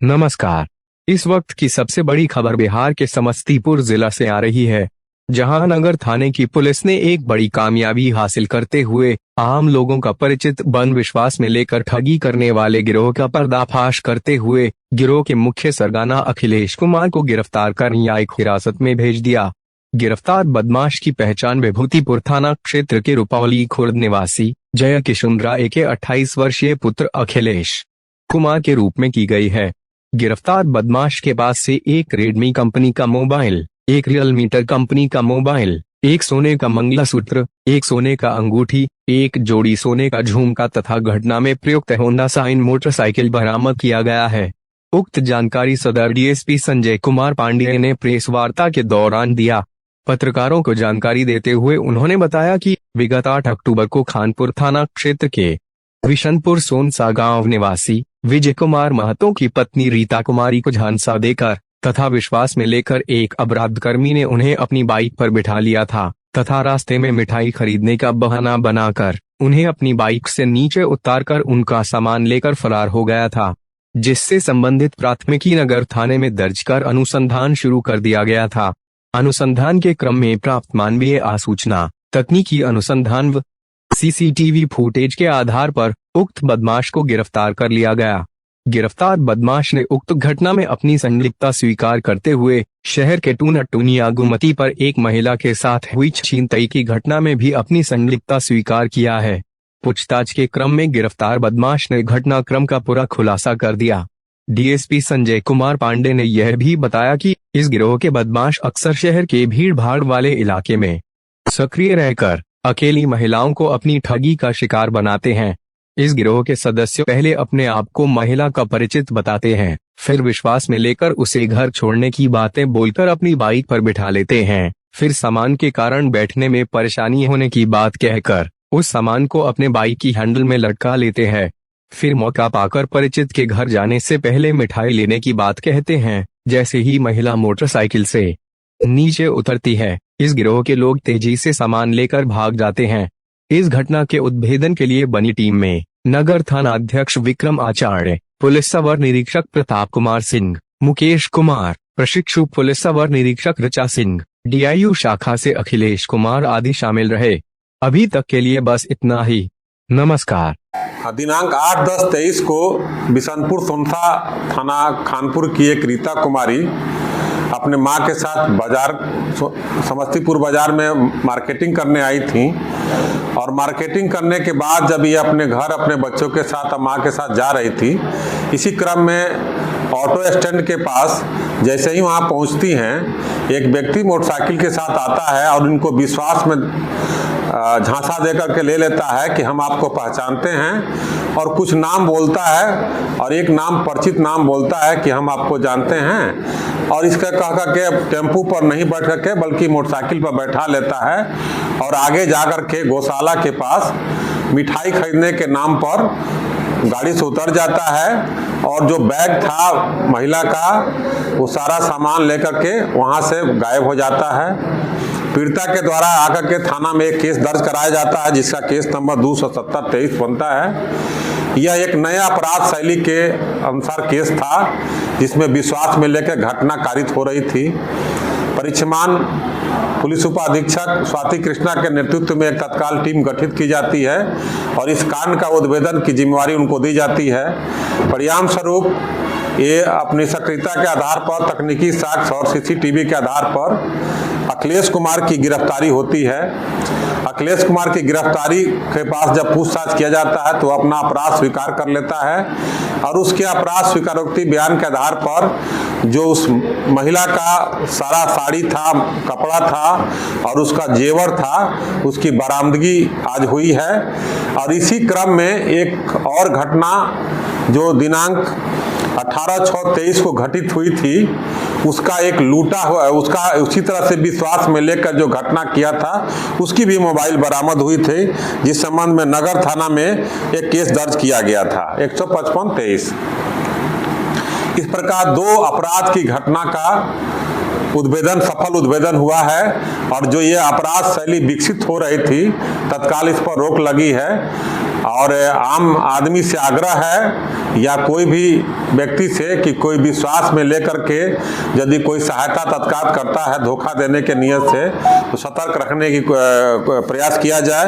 नमस्कार। इस वक्त की सबसे बड़ी खबर बिहार के समस्तीपुर जिला से आ रही है, जहां नगर थाने की पुलिस ने एक बड़ी कामयाबी हासिल करते हुए आम लोगों का परिचित बन विश्वास में लेकर ठगी करने वाले गिरोह का पर्दाफाश करते हुए गिरोह के मुख्य सरगना अखिलेश कुमार को गिरफ्तार कर न्यायिक हिरासत में भेज दिया। गिरफ्तार बदमाश की पहचान विभूतिपुर थाना क्षेत्र के रुपौली खुर्द निवासी जय किशुंद्रा के 28 वर्षीय पुत्र अखिलेश कुमार के रूप में की गई है। गिरफ्तार बदमाश के पास से एक रेडमी कंपनी का मोबाइल, एक रियल मीटर कंपनी का मोबाइल, एक सोने का मंगलसूत्र, एक सोने का अंगूठी, एक जोड़ी सोने का झुमका तथा घटना में प्रयुक्त होंडा साइन मोटरसाइकिल बरामद किया गया है। उक्त जानकारी सदर डीएसपी संजय कुमार पांडेय ने प्रेस वार्ता के दौरान दिया। पत्रकारों को जानकारी देते हुए उन्होंने बताया कि विगत 8 अक्टूबर को खानपुर थाना क्षेत्र के विशनपुर सोनसा गांव निवासी विजय कुमार महतो की पत्नी रीता कुमारी को झांसा देकर तथा विश्वास में लेकर एक अपराधकर्मी ने उन्हें अपनी बाइक पर बिठा लिया था तथा रास्ते में मिठाई खरीदने का बहाना बनाकर उन्हें अपनी बाइक से नीचे उतारकर उनका सामान लेकर फरार हो गया था, जिससे संबंधित प्राथमिकी नगर थाने में दर्ज कर अनुसंधान शुरू कर दिया गया था। अनुसंधान के क्रम में प्राप्त मानवीय आसूचना, तकनीकी अनुसंधान व सीसीटीवी फुटेज के आधार पर उक्त बदमाश को गिरफ्तार कर लिया गया। गिरफ्तार बदमाश ने उक्त घटना में अपनी संलिप्तता स्वीकार करते हुए शहर के टूनिया गुमती पर एक महिला के साथ हुई छीनताई की घटना में भी अपनी संलिप्तता स्वीकार किया है। पूछताछ के क्रम में गिरफ्तार बदमाश ने घटनाक्रम का पूरा खुलासा कर दिया। डीएसपी संजय कुमार पांडे ने यह भी बताया कि इस गिरोह के बदमाश अक्सर शहर के भीड़ भाड़ वाले इलाके में सक्रिय रहकर अकेली महिलाओं को अपनी ठगी का शिकार बनाते हैं। इस गिरोह के सदस्य पहले अपने आप को महिला का परिचित बताते हैं, फिर विश्वास में लेकर उसे घर छोड़ने की बातें बोलकर अपनी बाइक पर बिठा लेते हैं, फिर सामान के कारण बैठने में परेशानी होने की बात कहकर उस सामान को अपने बाइक की हैंडल में लटका लेते हैं, फिर मौका पाकर परिचित के घर जाने से पहले मिठाई लेने की बात कहते हैं। जैसे ही महिला मोटरसाइकिल से नीचे उतरती है, इस गिरोह के लोग तेजी से सामान लेकर भाग जाते हैं। इस घटना के उद्भेदन के लिए बनी टीम में नगर थाना अध्यक्ष विक्रम आचार्य, पुलिस अवर निरीक्षक प्रताप कुमार सिंह, मुकेश कुमार, प्रशिक्षु पुलिस अवर निरीक्षक ऋचा सिंह, डीआईयू शाखा से अखिलेश कुमार आदि शामिल रहे। अभी तक के लिए बस इतना ही। नमस्कार। दिनांक 8-10-23 को बिशनपुर सोनसा थाना खानपुर की एक रीता कुमारी अपने मां के साथ समस्तीपुर बाजार में मार्केटिंग करने आई थी और मार्केटिंग करने के बाद जब ये अपने घर अपने बच्चों के साथ मां के साथ जा रही थी, इसी क्रम में ऑटो स्टैंड के पास जैसे ही वहां पहुंचती हैं, एक व्यक्ति मोटरसाइकिल के साथ आता है और इनको विश्वास में झांसा देकर के ले लेता है कि हम आपको पहचानते हैं और कुछ नाम बोलता है और एक नाम परिचित नाम बोलता है कि हम आपको जानते हैं और इसका कह के टेम्पू पर नहीं बैठ करके बल्कि मोटरसाइकिल पर बैठा लेता है और आगे जाकर के गौशाला के पास मिठाई खरीदने के नाम पर गाड़ी से उतर जाता है और जो बैग था महिला का वो सारा सामान लेकर के वहां से गायब हो जाता है। पीड़िता के द्वारा आकर के थाना में एक केस दर्ज कराया जाता है, जिसका केस नंबर 270-23 बनता है। यह एक नया अपराध शैली के अनुसार केस था, जिसमें विश्वास में लेकर घटना कारित हो रही थी। परिक्षमान पुलिस उपाधीक्षक स्वाति कृष्णा के नेतृत्व में एक तत्काल टीम गठित की जाती है और इस कांड का उद्भेदन की जिम्मेवारी उनको दी जाती है। परिणाम स्वरूप ये अपनी सक्रियता के आधार पर, तकनीकी साक्ष्य और सीसीटीवी के आधार पर अखिलेश कुमार की गिरफ्तारी होती है। अखिलेश कुमार की गिरफ्तारी के पास जब पूछताछ किया जाता है तो अपना अपराध स्वीकार कर लेता है और उसके अपराध स्वीकारोक्ति बयान के आधार पर जो उस महिला का सारा साड़ी था, कपड़ा था और उसका जेवर था, उसकी बरामदगी आज हुई है। और इसी क्रम में एक और घटना जो दिनांक 18/6/23 को घटित हुई थी, उसका एक लूटा हुआ, उसका उसी तरह से विश्वास में लेकर जो घटना किया था उसकी भी मोबाइल बरामद हुई थी, जिस संबंध में नगर थाना में एक केस दर्ज किया गया था 155-23। इस प्रकार 2 अपराध की घटना का उद्भेदन, सफल उद्भेदन हुआ है और जो ये अपराध शैली विकसित हो रही थी, तत्काल इस पर रोक लगी है और आम आदमी से आग्रह है या कोई भी व्यक्ति से कि कोई विश्वास में लेकर के यदि कोई सहायता तत्काल करता है धोखा देने के नियत से, तो सतर्क रखने की प्रयास किया जाए।